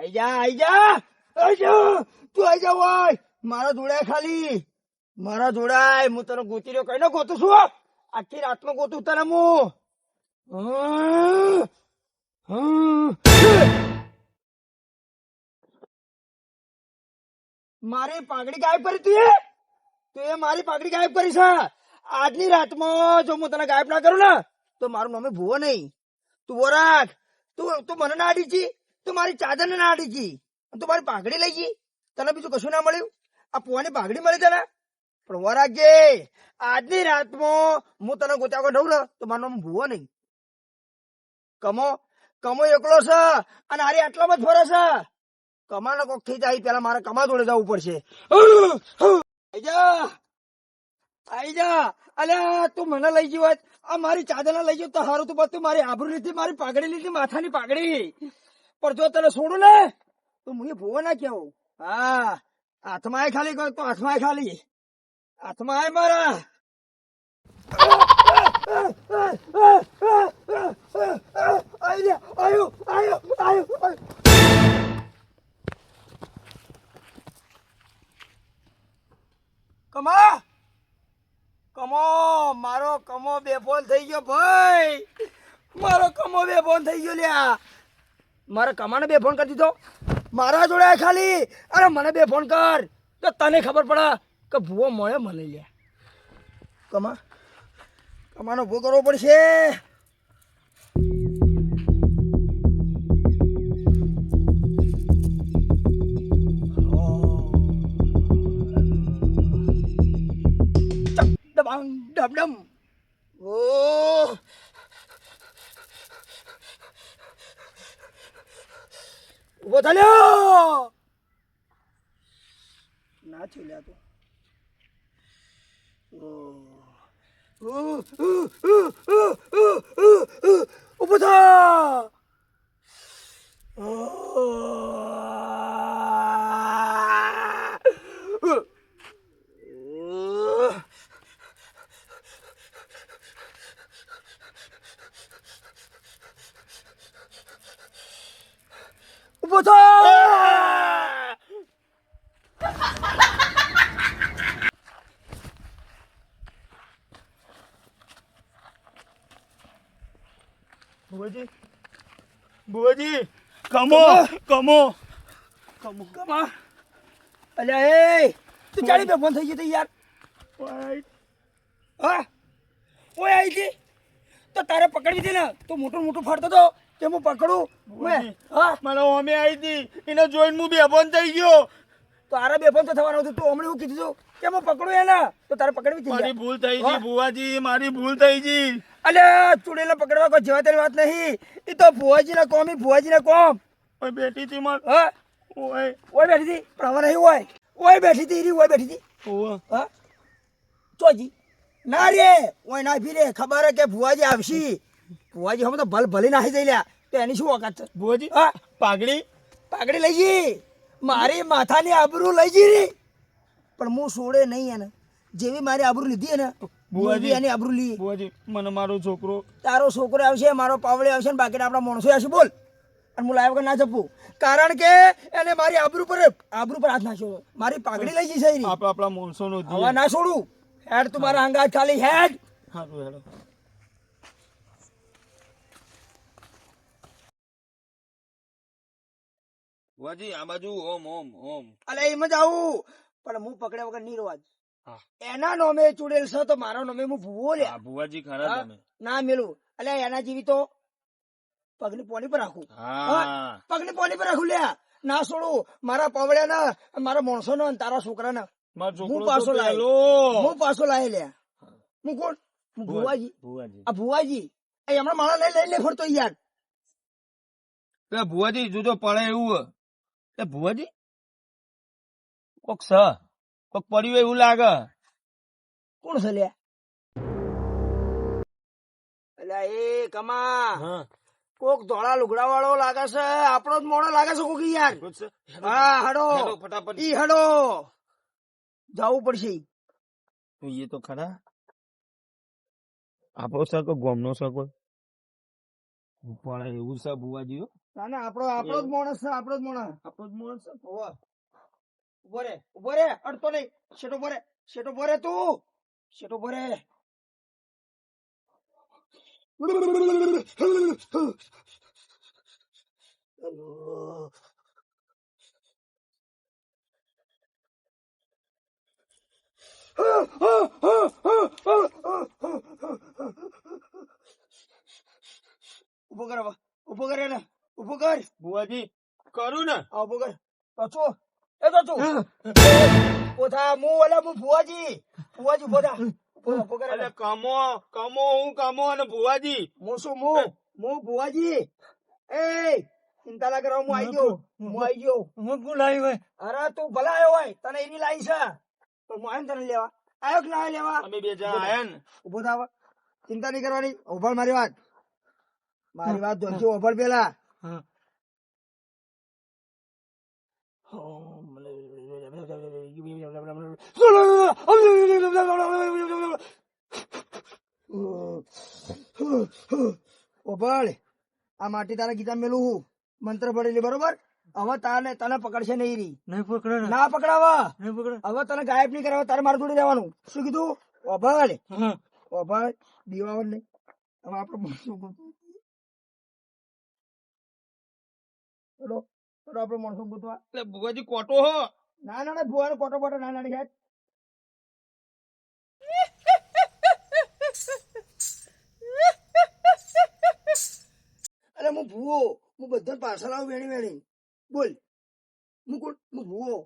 આઈ જા આઈ જા આઈ જા તું આઈ જા ઓય મારા જોડાય ખાલી મારા જોડાય હું તને ગોતી રહ્યો કઈ ના ગોતું છું આખી રાતમાં ગોતું તને હું મારી પાઘડી ગાયબ કરી તું એ મારી પાઘડી ગાયબ કરી છે આજની રાતમાં જો હું તને ગાયબ ના કરું ને તો મારું નામે ભૂવો નહીં તું ઉભો રાખ તું મને ના આડી છી તું મારી ચાદર ને ના આડી છી તું મારી પાઘડી લઈ ગઈ તને બીજું કશું ના મળ્યું આ પુવાની પાઘડી મળી તને પણ ઉભો રાખજે આજની રાતમાં હું તને ગોત્યા વગર રહું ને તો મારું નામ ભૂવો નહીં કમો એકલો છે અને હારી આટલામાં જ ફરે છે કમાનો કોક થઈ જાય પેલા મારે કમા જોડે જવું પડશે આઈ જા અલ્યા તું મને લઈ ગયો હોત આ મારી ચાદર લઈ ગયો તો હારું તું તું મારી આબરૂ લીધી મારી પાઘડી લીધી માથાની પાઘડી પણ જો તને છોડું ને તો મને ભૂવો ના કેવું હા હાથમાં ખાલી કર તો હાથમાં ખાલી હાથમાં મારા કમો મારો કમો બેફોન થઈ ગયો ભાઈ મારો કમો બેફોન થઈ ગયો લ્યા મારા કમાને બેફોન કરી દીધો મારા જોડે ખાલી અરે મને બેફોન કર તો તને ખબર પડે કે ભૂવો મળે મને લ્યા કમાનો ભૂ કરવો પડશે ડમ ડમ ઓ ઉભો થયો ના છેલ્યા તો ઉભો થા ઉભો થા બુઆજી કમો અલ્યા એ તું ચાલી બેફોન થઈ ગઈ તી યાર હા ઓય આઈ તી તો તારે પકડવી હતી ને તું મોટું ફરતો તો કે હું પકડું હા મને અમે આવી હતી એને જોઈને હું બેફોન થઈ ગયો તો આરે બેફોન તો થવાનું હતું તું હમણાં એવું કીધું તું કે હું પકડું એને તો તારે પકડવી હતી મારી ભૂલ થઈ ગઈ બુઆજી મારી ભૂલ થઈ ગઈ અલ્યા ચૂડેલા પકડવા કોઈ જેવા તેની વાત નહીં એ તો ભુવાજીના કોમ કોમ ઓય બેઠી હતી માર હા ઓય બેઠી હતી પણ હવે નહીં ઓય બેઠી હતી ઓય બેઠી હતી હા ચોજી ના રે ઓય ના ફીરે ખબર હે કે ભુવાજી આવશી ભુવાજી હમ તો ભલી નાખી જઈ લ્યા તો એની શું ઓકાત છે બુઆજી હા પાઘડી લઈ ગઈ મારી માથાની આબરૂ લઈ ગઈ રી પણ હું છોડે નહીં એને જેવી મારી આબરૂ લીધી ને બુવાજી એની આબરૂ લી બુઆજી મને મારો છોકરો તારો છોકરો આવશે મારો પાવડે આવશે ને બાકીના આપણા માણસો આવશે બોલ અને હું લાવ્યા વગર ના જપું કારણ કે એને મારી આબરૂ પર હાથ નાખ્યો મારી પાઘડી લઈ જશે આપણા માણસોનો હવે ના છોડું હેડ તું મારા અંગાત ખાલી હેડ હારું હેડો બુઆજી આ બાજુ ઓમ અલે એમ જ આવું પણ હું પકડ્યા વગર નહીં રવાજ એના નામે ચૂડેલ છે તો મારા નામે હું ભૂવો લે બુઆજી ખરા તમે ના મેલું અલે એના જેવી તો પગની પોની પર રાખું પગની પોની પર રાખું લ્યા ના છોડું મારા પાવળ્યા ના મારા માણસો નો તારા છોકરા ના હું પાછો લાય લ્યા હું કોણ ભુવાજી આ ભુવાજી હમણાં મારા લઈને ફરતો યાર ભુવાજી જુદો પડે એવું ભુવાજી કોક પડ્યું એવું લાગે કોણ છે લ્યા અલ્યા એ કમા કોક ધોળા લુગડા વાળો લાગે છે આપણો જ મોડો લાગે છે કોક યાર હા હડો ફટાફટ હડો જવું પડશે એ તો ખરા આપણો સકો ગોમનો સકો પડે એવું છે ભુવાજી ના ના આપણો જ માણસ છે, આપણો જ માણસ. આપણો જ માણસ છે. હોવે. ઉભો રે અડતો નહીં. શેઠો ઉભો રે તું. શેઠો ઉભો રે. ઉભો કર હવે. ઉભો કર એને. ઉભો કર. ભુવાજી કરું ને. આ ઉભો કર. તચો. એ તચો. પોતા હું ભુવાજી ઉભો થા. ઉભો કર એને. અલે કમો હું કમો અને ભુવાજી. હું ભુવાજી. એ ચિંતા ના કરો, હું આવી ગયો. હું બોલાવી હોય. અરે તું ભલા આવ્યો હોય, તને એની લાઈ છે તો હું આવીને તને લેવા આવ્યો કે ના આવ્યો લેવા. અમે બે જણા આયા ને. ઉભો થાવ. ચિંતા નહીં કરવાની. ઉભા મારી વાત ધોરજો. ઉભા પેલા. ઓભળ, આ માટી તારા ગીતા મેલું હું મંત્ર પડેલી બરોબર. હવે તને પકડશે નહીં રી. ના પકડાવા. હવે તને ગાયબ નહીં કરાવે. તારે મારા જોડે રહેવાનું. શું કીધું? ઓભળ દીવાવન નહીં. હવે આપડે આપડે માણસો ગોતવા. એટલે ભુવાજી કોટો હો. ના ભુવાનો કોટો બોટો ના નાની સાહેબ. અરે હું ભૂવો. હું બધા પાર્સલ આવું વેણી. બોલ. હું ભૂવો.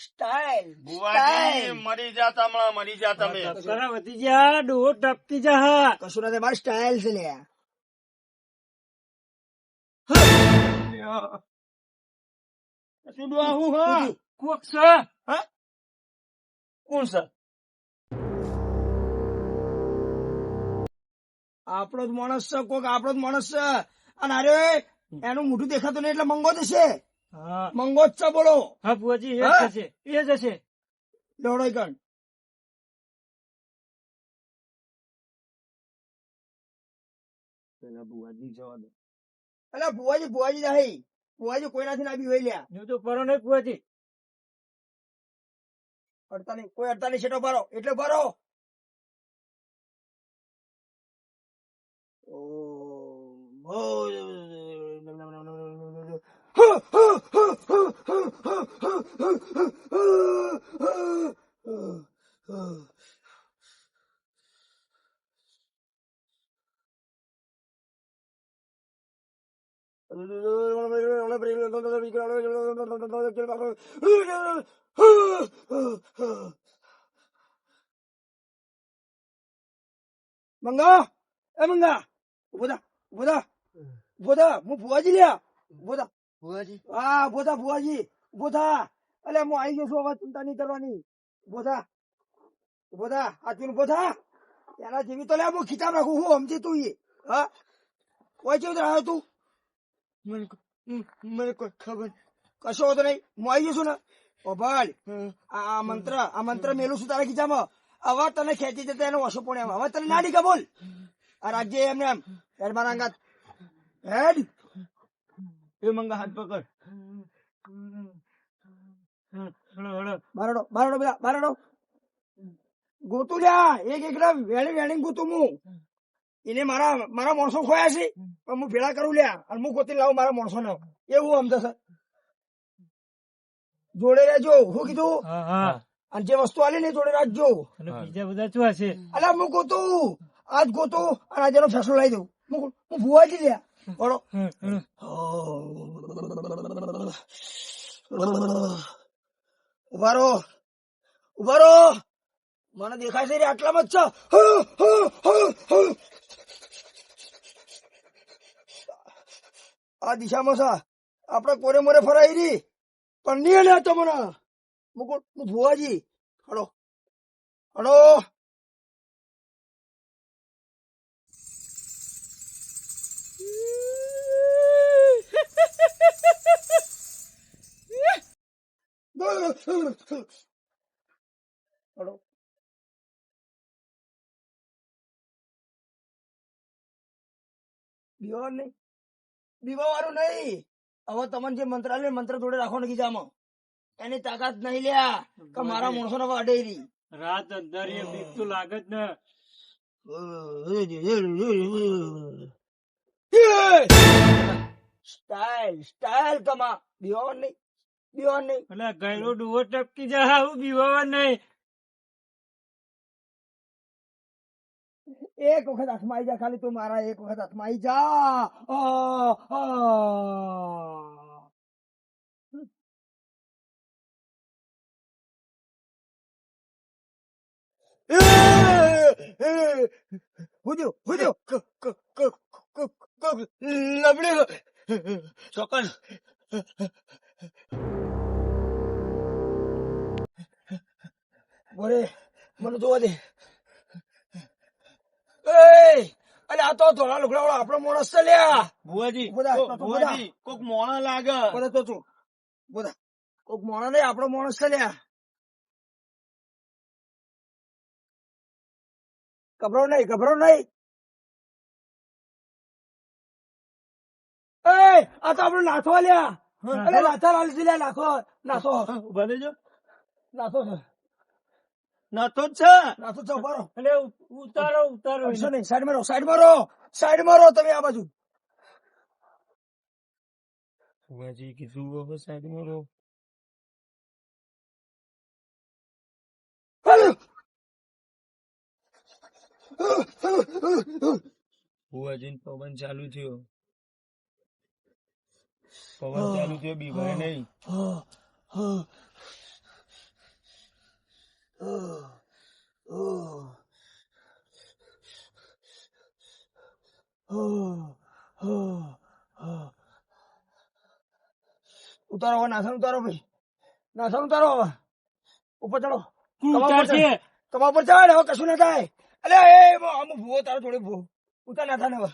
સ્ટાઇલ. ભુવાજી મરી જા તમે. વધી જા ડોહો ટપકી જા. કશું નથી. મારી સ્ટાઇલ છે લે. શું ડોહા હું હા. કોક છે. કોણ છે? આપણો જ માણસ છે. કોક આપણો જ માણસ છે. અને અરે એનું મોઢું દેખાતું નહીં એટલે મંગો જ છે. હા મંગો જ છે. બોલો. હા ભુવાજી એ હા? જ હશે, એ જ હશે. દોડો કણ. ભુવાજી જવા દે. અલા ભુવાજી જાય. ભુવાજી કોઈનાથી ના બી હોય લ્યા. હું તો પરો નહીં ભુવાજી. અડતા નહીં. કોઈ અડતા નહીં. છેટો ભરો એટલે ભરો. મંગા. એ મંગા. ઉભો થા. હું ભુવાજી લ્યા. ઉભો થા. હા ઉભો થા ભુવાજી. ઉભો થા. અલે હું આવી ગયો છું. હવે ચિંતા નહીં કરવાની. ઉભો થા. હાથવીને ઉભો થા. એના જેવી તો લે હું ખીચામ રાખું. હું સમજી તું એ. હા કોઈ કેવું આવ્યો તું? મને કોઈ ખબર. કશો હતો નહીં. હું આવી ગયો છું ને. ઓ ભાઈ આ મંત્ર મેલું છું તારા ખીચામાં. હવે તને ખેંચી જતા એનો વસો પડે. હવે તને ના ડીકા બોલ. આ રાજ્ય એમને એમ હેડ મારા અંગાત હેડ. એ મંગા હાથ પકડ. બારડો ગોતું લ્યા. એક વેણી ગોતું હું. એને મારા માણસો ખોયા છે પણ હું ભેળા કરું લ્યા. અને હું ગોતી લાવું મારા માણસો ને. એવું સમજશે. જોડે રહેજો. શું કીધું? હા હા. અને જે વસ્તુ આલી ને જોડે રાખજો. અને બીજા બધા શું હશે? અલા હું ગોતું. આજ ગોતું અને આજે ફેસલો લઈ દઉં. હું ભુવાજી લ્યા. બોલો. ઉભા રહો. મને દેખાય છે રે આટલામાં જ છે. આ દિશામાં છે. આપડે કોરે મોરે ફરાઈ રહી પણ નહીં લે તો મને. હું ભુવાજી. હડો. હડો. બીવાનું નહીં, બીવાવાનું નહીં. હવે તમને જે મંત્ર આલે મંત્ર જોડે રાખો ને ખીચામાં. એની તાકાત નહીં લ્યા કે મારા માણસો ને અડેરી. રાત અંધારી બીક તો લાગે જ ને. સ્ટાઇલ સ્ટાઇલ કમા. બીવાનું નહીં, બીવાનું નહીં. એટલે ગયરો ડુવો ટપકી જાય આવું બીવાવા નહીં. એક વખત હાથમાં આવી જા ખાલી તું મારા, એક વખત હાથમાં આવી જા. હુજ્યો હુજ્યો લબડી ચોકન બોરે મને જોવા દે. અલે આ તો ધોળા લુગડા વાળો આપણો માણસ છે લ્યા. ભુવાજી બધા, ભુવાજી કોક મોણા લાગે. બધા તો તું બધા કોક માણસ નહીં, આપણો માણસ છે લ્યા. ગભરો નહીં, ગભરો નહીં. આ તો આપડે નાથો લ્યા. અરે નાથા લાલ છે લ્યા. નાખો નાથો ઉભા રહેજો. નાથો છે, નાતો જ છે. નાથો છે. ઉભા રહો. એટલે ઉતારો ઉતારો કશો નહીં. સાઈડમાં રહો, સાઈડમાં રહો, સાઈડમાં રહો તમે આ બાજુ. ભુવાજી કીધું હવે સાઈડમાં રહો. ભુવાજી પવન ચાલુ થયો. પવન ચાલુ થયો, બીવાય નહીં. ઉતારો હવે, નાથા ઉતારો ભાઈ, નાથા ઉતારો હવે. ઉપર ચડો, તું ઉતારશે. કમા પર ચડ. હવે કશું ના થાય. અલે એ અમુક ભૂવો તારો થોડી ભૂવો ઉતાર નાથા ને હવે.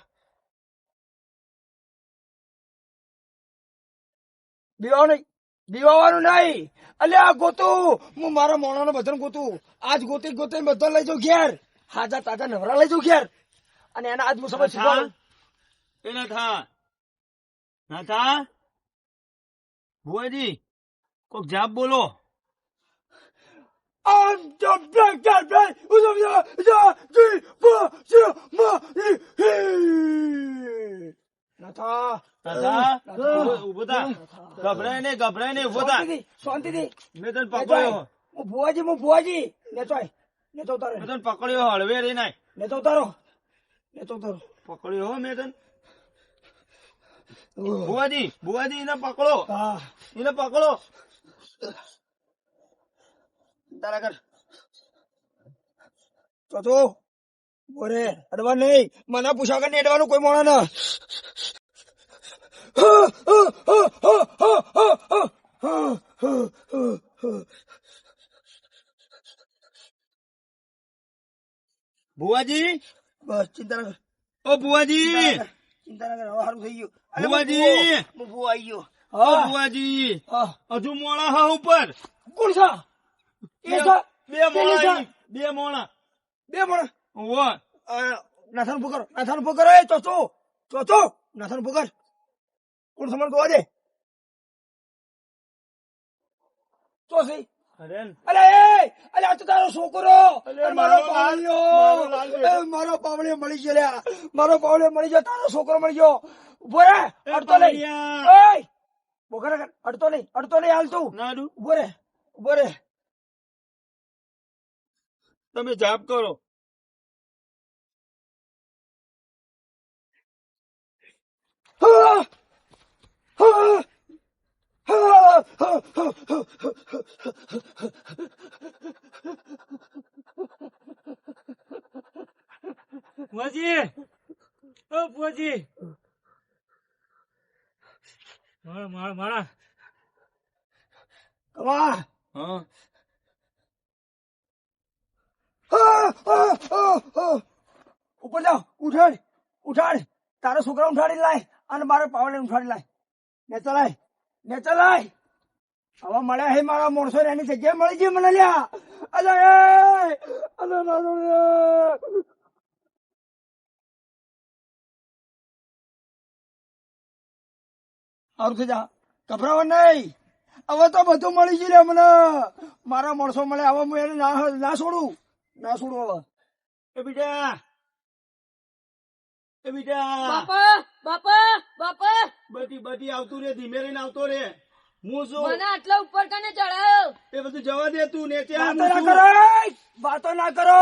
બીવાનું નહીં, બીવાનું નહીં. અલે આ ગોતું હું મારા મોણા બધાને ગોતું. આજ ગોતી ગોતી બધા લઈ જાઉં ઘેર. હાજા તાજા નવરા લઈ જાઉં ઘેર. અને એના આજ હું સમજ શીખવાડું. એ ના થા ના થા. ભુવાજી કોક જાપ બોલો. I'm the black guy. Who's up there? Natha ઉભો થા. ગભરાય નહીં, ગભરાય નહીં. ઉભો થા. શાંતિથી. મેં તને પકડ્યો. હું ભુવાજી નેચો નેચો ઉતારો, મેં તને પકડ્યો. હળવે રે નાય. નેચો ઉતારો, નેચો ઉતારો. પકડ્યો હો મેં તને. ભુવાજી ભુવાજી એને પકડો, હા એને પકડો. તારા કર ચોથો બોરે અડવા નહીં. મને પૂછા કર અડવાનું કોઈ મોણા ના. ભુવાજી બસ ચિંતા ના કર, ઓ ભુવાજી, ચિંતા ના કર. હવે સારું થઈ ગયું. ભુવાજી હું ભૂવો આવી ગયો. ઓ ભુવાજી હા હજુ મોણા હા ઉપર. કોણ છે? એ છે? બે મોણા, બે મોણા. બે મોણા. ઓવો. નાથાનું ઉભો કરો, નાથાનું ઉભો કરો. એ ચોથો ચોથો નાથાનું ઉભો કર. કોણ સમાન જોવા દે. ચોથી અરે અલે અલે આ તો તારો છોકરો. અલે મારો મારો લાલ, પાવળિયો, મારો પાવળિયો મળી ગયો લ્યા. મારો પાવળિયો મળી ગયો. તારો છોકરો મળી ગયો. ઉભો રે, અડતો નહીં. પાવળિયા. ઓય બોકરા કર. અડતો નહીં, અડતો નહીં. હાલ તું ના ડુ. ઉભો રે, ઉભો રે. તમે જાપ કરો. હા, હા, હા, હા, હા. ભુવાજી, ઓ ભુવાજી. મારા કમા. હા ઉપર જાઓ, ઉઠાડ ઉઠાડ. તારો છોકરા ઉઠાડી લાય અને મારો પાવડે ઉઠાડી લાય. ને ચલાય, ને ચલાય. હવે મળ્યા હે મારા માણસો ને એની જગ્યાએ મળી ગઈ મને લ્યા. અલે સારું થઈ જા, ગભરાવા નહીં. હવે તો બધું મળી ગયું લે મને. મારા માણસો મળે હવે હું એને ના છોડું હવે. એ બેટા બાપા બાપા બાપા બધી આવતું રે, ધીમે રહીને આવતો રે. હું શું મને આટલા ઉપર કને ચડાયો? એ બધું જવા દે તું ને ત્યાં વાતો ના કરો, વાતો ના કરો.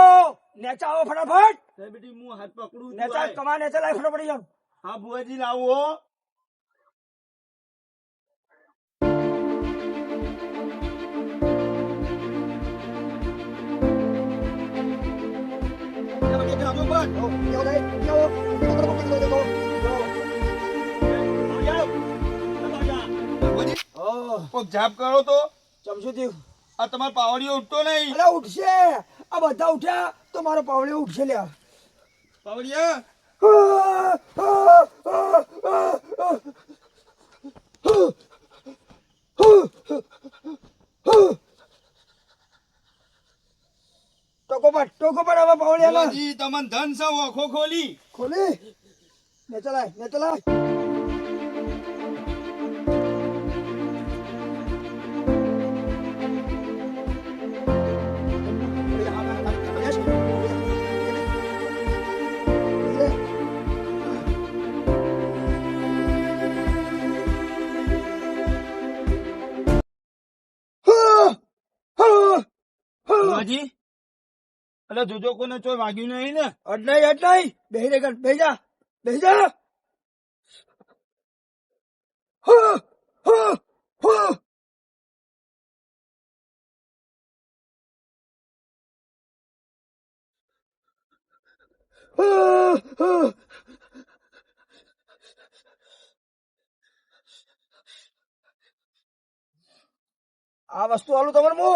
નેચા આવો ફટાફટ. બેટી હું હાથ પકડું છું. નેચા તમારે નેચા લાવી ફટાફટ જાઓ. હા બુઆજી લાવો. કોક જાપ કરો તો. ચમચું થયું. આ તમારો પાવડીઓ ઉઠતો નહીં. અલા ઉઠશે, આ બધા ઉઠ્યા તો મારો પાવડીઓ ઉઠશે લ્યા. પાવડિયા ટોકો પર હવે પાવડિયા બુઆજી તમને ધન છે ઓખો ખોલી. ખોલી. ને ચલાય. બુઆજી એટલે જોજો કોને ચોય વાગ્યું નહીં ને. અડનાઈ બેહી જા. આ વસ્તુ આલું તમારે મો.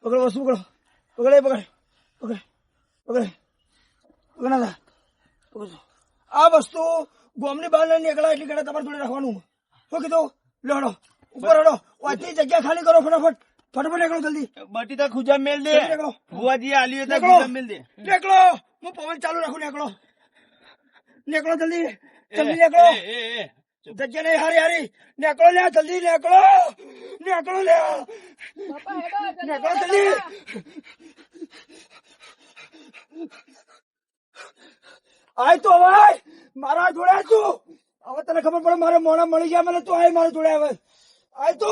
પકડો વસ્તુ પકડે. આ વસ્તુ ગોમની બહાર લઈને નીકળા એટલી ઘડા તમારે જોડે રાખવાનું. શું કીધું? લો ઉપર હડો. વાંચી જગ્યા ખાલી કરો ફટાફટ નીકળો જલ્દી. બટીતા ખુજા મેલ દે. જલ્દી નીકળો. બુઆજી આલી હતા નીકળો. ખુજા મેલ દે. નીકળો, હું પવન ચાલુ રાખું. નીકળો જલ્દી નીકળો. એ જગ્યા નહીં હારી. નીકળો લ્યા, જલ્દી નીકળો લ્યા. બાપા હેડો નીકળો જલ્દી. આય તો હવે મારા જોડે તું. હવે તને ખબર પડે મારે મોણા મળી ગયા મને. તું આય મારા જોડે હવે. આય તો